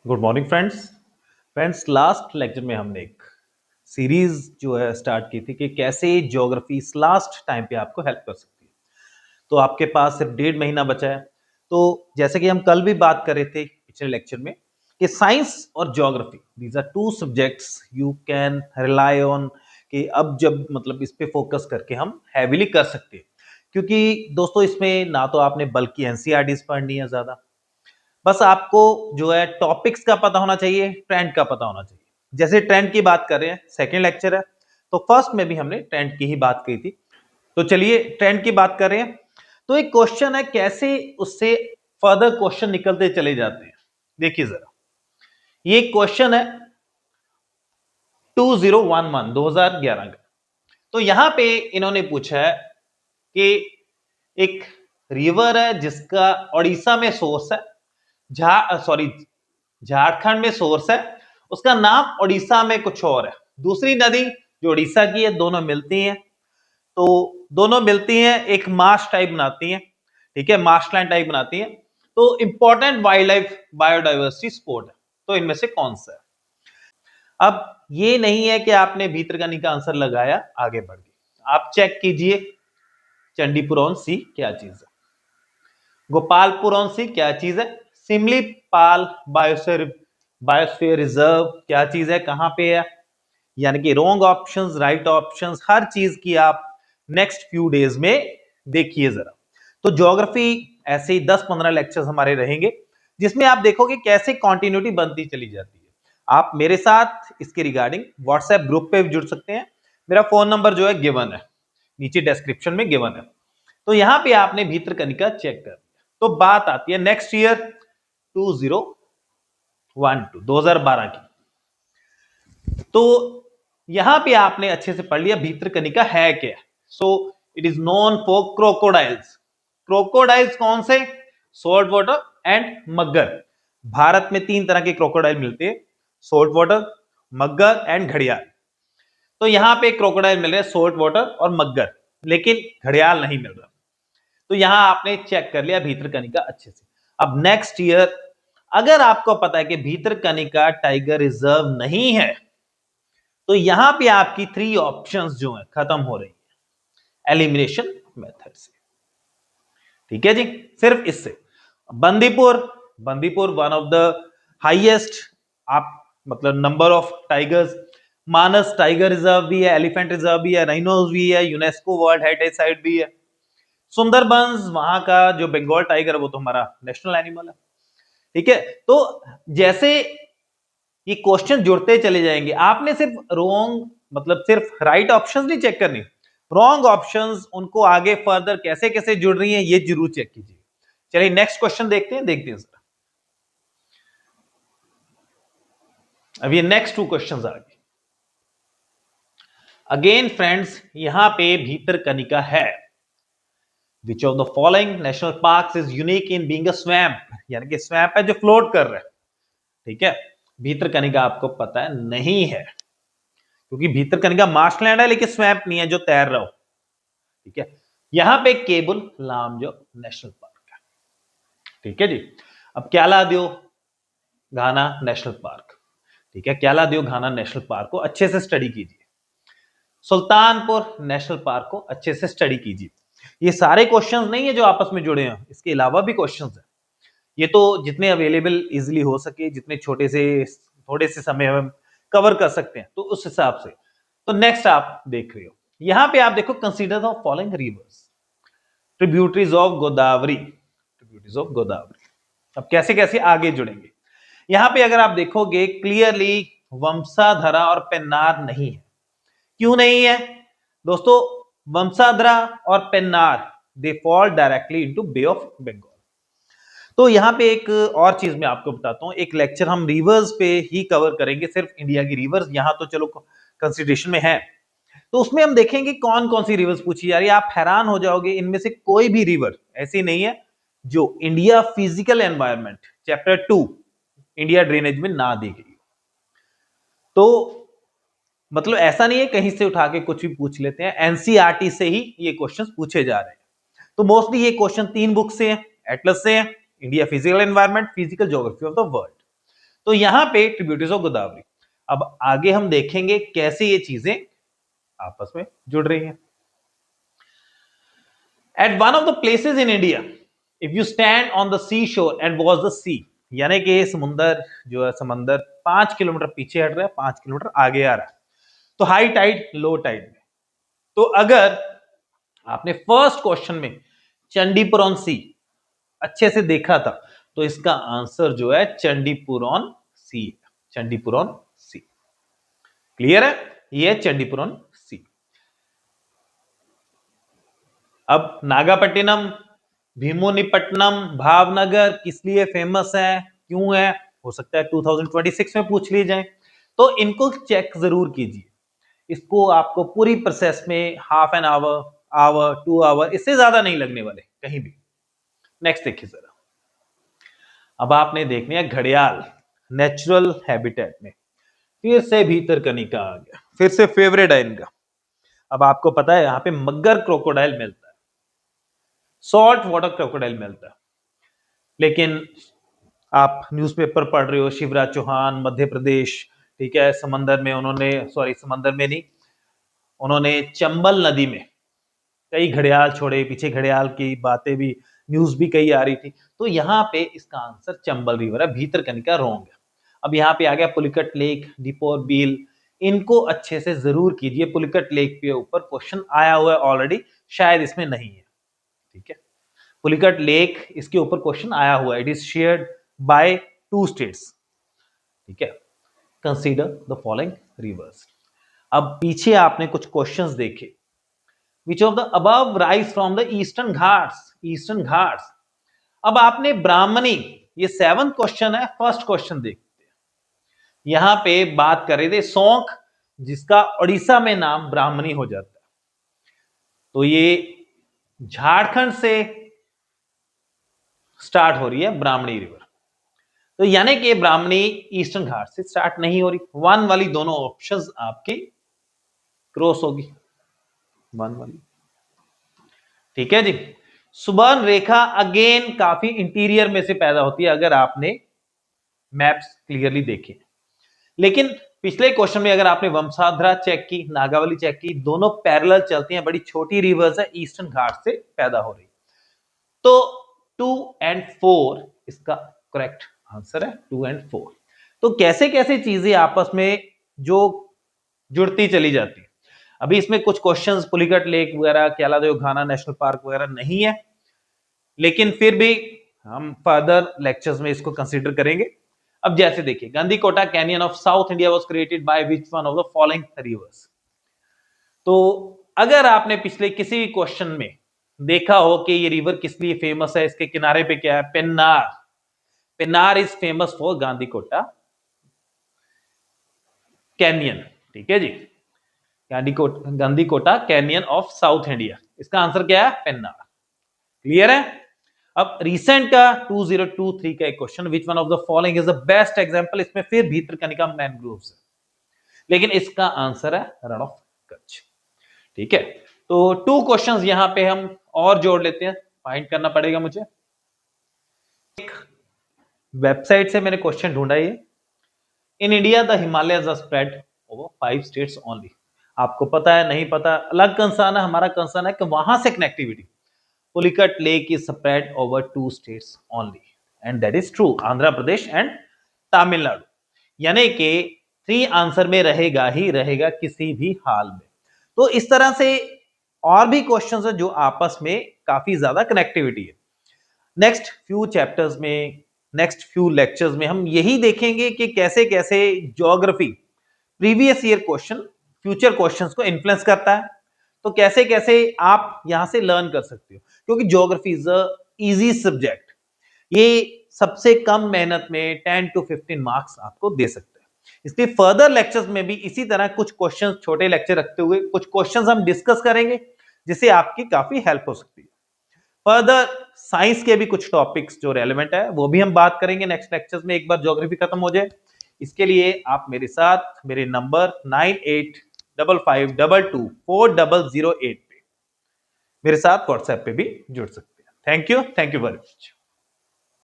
Good morning friends last lecture में हमने एक सीरीज जो है स्टार्ट की थी कि कैसे ज्योग्राफी इस लास्ट टाइम पे आपको हेल्प कर सकती है। तो आपके पास सिर्फ 1.5 महीना बचा है। तो जैसे कि हम कल भी बात कर रहे थे पिछले लेक्चर में कि साइंस और geography these are two subjects you can rely on, कि अब जब मतलब इस पे फोकस करके हम हैविली कर सकते हैं, क्योंकि दोस्तों इसमें ना तो आपने बल्कि एनसीईआरटीज पढ़नी है ज्यादा, बस आपको जो है टॉपिक्स का पता होना चाहिए, ट्रेंड का पता होना चाहिए। जैसे ट्रेंड की बात कर रहे हैं, सेकंड लेक्चर है, तो फर्स्ट में भी हमने ट्रेंड की ही बात की थी। तो चलिए ट्रेंड की बात कर रहे हैं। तो एक क्वेश्चन है, कैसे उससे फर्दर क्वेश्चन निकलते चले जाते हैं। देखिए जरा, ये क्वेश्चन है 2011 का। तो यहां पे इन्होंने पूछा है कि एक रिवर है जिसका उड़ीसा में सोर्स है, झारखंड में सोर्स है, उसका नाम उड़ीसा में कुछ और है। दूसरी नदी जो उड़ीसा की है, दोनों मिलती हैं। तो दोनों मिलती हैं, एक मार्श टाइप बनाती हैं, ठीक है, मार्शलैंड टाइप बनाती हैं। तो important wild life biodiversity spot है। तो इनमें से कौन सा है? अब ये नहीं है कि आपने भीतरकनिका का आंसर लगाया, आगे बढ़ गए। आप चेक कीजिए, चंडीपुर ऑन सी क्या चीज है, गोपालपुर ऑन सी क्या चीज है, सिमलीपाल बायोस्फीयर रिजर्व क्या चीज है, कहां पे है। यानी कि रॉन्ग ऑप्शंस, राइट ऑप्शंस, हर चीज की आप नेक्स्ट फ्यू डेज में देखिए जरा। तो ज्योग्राफी ऐसे ही 10-15 लेक्चर्स हमारे रहेंगे, जिसमें आप देखोगे कैसे कंटिन्यूटी बनती चली जाती है। आप मेरे साथ इसके रिगार्डिंग व्हाट्सएप ग्रुप पे जुड़ सकते हैं। मेरा फोन नंबर जो है गिवन है, नीचे डिस्क्रिप्शन में गिवन है। तो यहां पे आपने भीतरकनिका चेक कर लिया। तो बात आती है नेक्स्ट ईयर 2012 की। तो यहां पे आपने अच्छे से पढ़ लिया भीतरकनिका है क्या। So it is known for crocodiles. Crocodiles कौन से? सोल्ट वाटर एंड मगर। भारत में 3 तरह के क्रोकोडाइल मिलते हैं, सोल्ट वाटर, मगर एंड घड़ियाल। तो यहां पे क्रोकोडाइल मिल रहे हैं सोल्ट वाटर और मगर, लेकिन घड़ियाल नहीं मिल रहा। तो यहां आपने चेक कर लिया भीतरकनिका अच्छे से। अब नेक्स्ट ईयर अगर आपको पता है कि भीतरकनिका टाइगर रिजर्व नहीं है, तो यहां पे आपकी 3 ऑप्शंस जो है खत्म हो रही है एलिमिनेशन मेथड से। ठीक है जी, सिर्फ इससे। Bandipur, Bandipur one of the highest आप मतलब number of tigers. Manas tiger reserve भी है, एलिफेंट रिजर्व भी है, राइनोज भी है, यूनेस्को वर्ल्ड हेरिटेज साइट भी है। सुंदरबंस वहां का जो बंगाल टाइगर है वो तो हमारा नेशनल एनिमल है। ठीक है, तो जैसे ये क्वेश्चन जुड़ते चले जाएंगे, आपने सिर्फ रॉन्ग मतलब सिर्फ राइट ऑप्शंस नहीं चेक करनी, रॉन्ग ऑप्शंस उनको आगे फर्दर कैसे कैसे जुड़ रही हैं ये जरूर चेक कीजिए। चलिए नेक्स्ट क्वेश्चन देखते हैं सर। अब ये नेक्स्ट 2 क्वेश्चंस आ गए। अगेन फ्रेंड्स, यहां पे भीतरकनिका है। Which of the following national park is unique in being a swamp, यानी कि स्वैम्प है जो फ्लोट कर रहा है। ठीक है, भीतरकनिका आपको पता है नहीं है, क्योंकि भीतरकनिका मार्शलैंड है लेकिन स्वैम्प नहीं है जो तैर रहा हो। ठीक है, यहां पे केबुल लामजो नेशनल पार्क है। ठीक है जी। अब क्यालादियो घाना नेशनल पार्क, ठीक है, क्यालादियो घाना नेशनल पार्क को अच्छे से स्टडी कीजिए। सुल्तानपुर नेशनल पार्क को अच्छे से स्टडी कीजिए। ये सारे क्वेश्चंस नहीं है जो आपस में जुड़े हैं, इसके अलावा भी क्वेश्चंस हैं। ये तो जितने अवेलेबल इजीली हो सके, जितने थोड़े से समय में कवर कर सकते हैं, तो उस हिसाब से। तो नेक्स्ट आप देख रहे हो, यहां पे आप देखो consider the following reverse tributaries of Godavari, tributaries of Godavari. अब कैसे कैसे आगे जुड़ेंगे, यहां पे अगर आप देखोगे क्लियरली वंशाधरा और पेन्नार नहीं है। क्यों नहीं है दोस्तों? वंशाधरा और Pennar they fall directly into Bay of Bengal. तो यहां पे एक और चीज मैं आपको बताता हूं, एक लेक्चर हम रिवर्स पे ही कवर करेंगे, सिर्फ इंडिया की रिवर्स, यहां तो चलो कंसिडरेशन में है। तो उसमें हम देखेंगे कौन कौन सी रिवर्स पूछी जा रही है। आप हैरान हो जाओगे, इनमें से कोई भी रिवर ऐसी नहीं है जो India physical environment chapter 2 India drainage में ना दी गई। तो मतलब ऐसा नहीं है कहीं से उठा के कुछ भी पूछ लेते हैं, एनसीईआरटी से ही ये क्वेश्चंस पूछे जा रहे हैं। तो मोस्टली ये क्वेश्चन 3 बुक से हैं, एटलस से हैं, India physical environment, physical geography of the world. तो यहां पे ट्रिब्यूटरीज ऑफ गोदावरी। अब आगे हम देखेंगे कैसे ये चीजें आपस में जुड़ रही हैं। At one of the places in India, if you stand on the seashore and watch the sea, यानी कि समुंदर जो है समंदर 5 किलोमीटर पीछे हट रहा है, 5 किलोमीटर आगे आ रहा है, तो हाई टाइड लो टाइड में। तो अगर आपने फर्स्ट क्वेश्चन में चंडीपुर ऑन सी अच्छे से देखा था, तो इसका आंसर जो है Chandipur on sea, Chandipur on sea. Clear है? ये चंडीपुर ऑन सी। अब नागापट्टिनम, भीमुनिपट्टनम, भावनगर किस लिए फेमस है, क्यों है, हो सकता है 2026 में पूछ ली जाए, तो इनको चेक जरूर कीजिए। इसको आपको पूरी प्रोसेस में half an hour, hour, 2 hour, इससे ज्यादा नहीं लगने वाले कहीं भी। नेक्स्ट देखिए जरा। अब आपने देखने है घड़ियाल नेचुरल हैबिटेट में, फिर से भीतरकनिका आ गया, फिर से फेवरेट है इनका। अब आपको पता है यहां पे मगर क्रोकोडाइल मिलता है, सॉल्ट वाटर क्रोकोडाइल मिलता है, लेकिन आप न्यूज़पेपर पढ़ रहे हो, शिवराज चौहान मध्य प्रदेश, ठीक है, समंदर में उन्होंने, सॉरी समंदर में नहीं, उन्होंने चंबल नदी में कई घड़ियाल छोड़े, पीछे घड़ियाल की बातें भी, न्यूज भी कई आ रही थी, तो यहाँ पे इसका आंसर चंबल रिवर है, भीतरकनिका रॉन्ग है। अब यहाँ पे आ गया पुलिकट लेक, दीपोर बील, इनको अच्छे से जरूर कीजिए। पुलिकट लेक के ऊपर क्वेश्चन आया हुआ है ऑलरेडी, शायद इसमें नहीं है, ठीक है। पुलिकट लेक इसके ऊपर क्वेश्चन आया हुआ है, it is shared by 2 states, ठीक है। Consider the following reverse. अब पीछे आपने कुछ क्वेश्चंस देखे, which of the above rise from the eastern Ghats, eastern Ghats. अब आपने ब्राह्मणी, ये 7th क्वेश्चन है, फर्स्ट क्वेश्चन देखते हैं। यहां पे बात कर रहे थे सौंख, जिसका उड़ीसा में नाम ब्राह्मणी हो जाता है, तो ये झारखंड से स्टार्ट हो रही है ब्राह्मणी रिवर, तो यानी कि ब्राह्मणी ईस्टर्न घाट से स्टार्ट नहीं हो रही। 1 वाली दोनों ऑप्शंस आपकी क्रॉस होगी, 1 वाली, ठीक है जी। सुबर्न रेखा अगेन काफी इंटीरियर में से पैदा होती है, अगर आपने मैप्स क्लियरली देखे, लेकिन पिछले क्वेश्चन में अगर आपने वंशाधरा चेक की, नागावली चेक की, दोनों पैरेलल चलती हैं, बड़ी छोटी रिवर्स है, ईस्टर्न घाट से पैदा हो रही, तो 2 और 4 इसका करेक्ट आंसर है, 2 और 4। तो कैसे कैसे चीजें आपस में जो जुड़ती चली जाती है। अभी इसमें कुछ क्वेश्चंस पुलिकट लेक वगैरह, केलादेव घाना नेशनल पार्क वगैरह नहीं है, लेकिन फिर भी हम फर्दर लेक्चर्स में इसको कंसीडर करेंगे। अब जैसे देखिए, Gandikota canyon of South India was created by which one of the following rivers. तो अगर आपने पिछले किसी भी क्वेश्चन में देखा हो कि ये रिवर किस लिए फेमस है, इसके किनारे पे क्या है, Pennar, Pennar is famous for Gandikota canyon, ठीक है जी, Gandikota canyon of South India, इसका आंसर क्या है, पेन्नार। क्लियर है? अब रिसेंट का 2023 का एक question, which one of the following is the best example, इसमें फिर भीतरकनिका मैनग्रोव्स है, लेकिन इसका आंसर है रण ऑफ कच्छ, ठीक है। तो 2 क्वेश्चंस यहां पे हम और जोड़ लेते हैं, फाइंड करना पड़ेगा मुझे। एक वेबसाइट से मैंने क्वेश्चन ढूंढा, ये in India the Himalayas are spread over 5 states only. आपको पता है नहीं पता अलग कंसर्न है, हमारा कंसर्न है कि वहां से connectivity. Pulicat lake is spread over 2 states only, and that is true, Andhra Pradesh and Tamil Nadu, यानी कि 3 आंसर में रहेगा ही रहेगा किसी भी हाल में। तो इस तरह से और भी क्वेश्चंस है जो आपस में काफी ज्यादा कनेक्टिविटी है। नेक्स्ट फ्यू चैप्टर्स में, नेक्स्ट फ्यू लेक्चर्स में हम यही देखेंगे कि कैसे कैसे geography previous year question future questions को इन्फ्लुएंस करता है, तो कैसे कैसे आप यहां से लर्न कर सकते हो, क्योंकि geography is a easy subject, ये सबसे कम मेहनत में 10 to 15 मार्क्स आपको दे सकते हैं। इसलिए फर्दर लेक्चर्स में भी इसी तरह कुछ क्वेश्चंस, छोटे लेक्चर रखते हुए कुछ क्वेश्चंस हम डिस्कस करेंगे, जिससे आपकी काफी हेल्प हो सकती है। फर्दर साइंस के भी कुछ टॉपिक्स जो रेलेवेंट है वो भी हम बात करेंगे नेक्स्ट लेक्चर्स में, एक बार ज्योग्राफी खत्म हो जाए। इसके लिए आप मेरे साथ मेरे नंबर 9855224008 पे मेरे साथ व्हाट्सएप पे भी जुड़ सकते हैं। Thank you very much.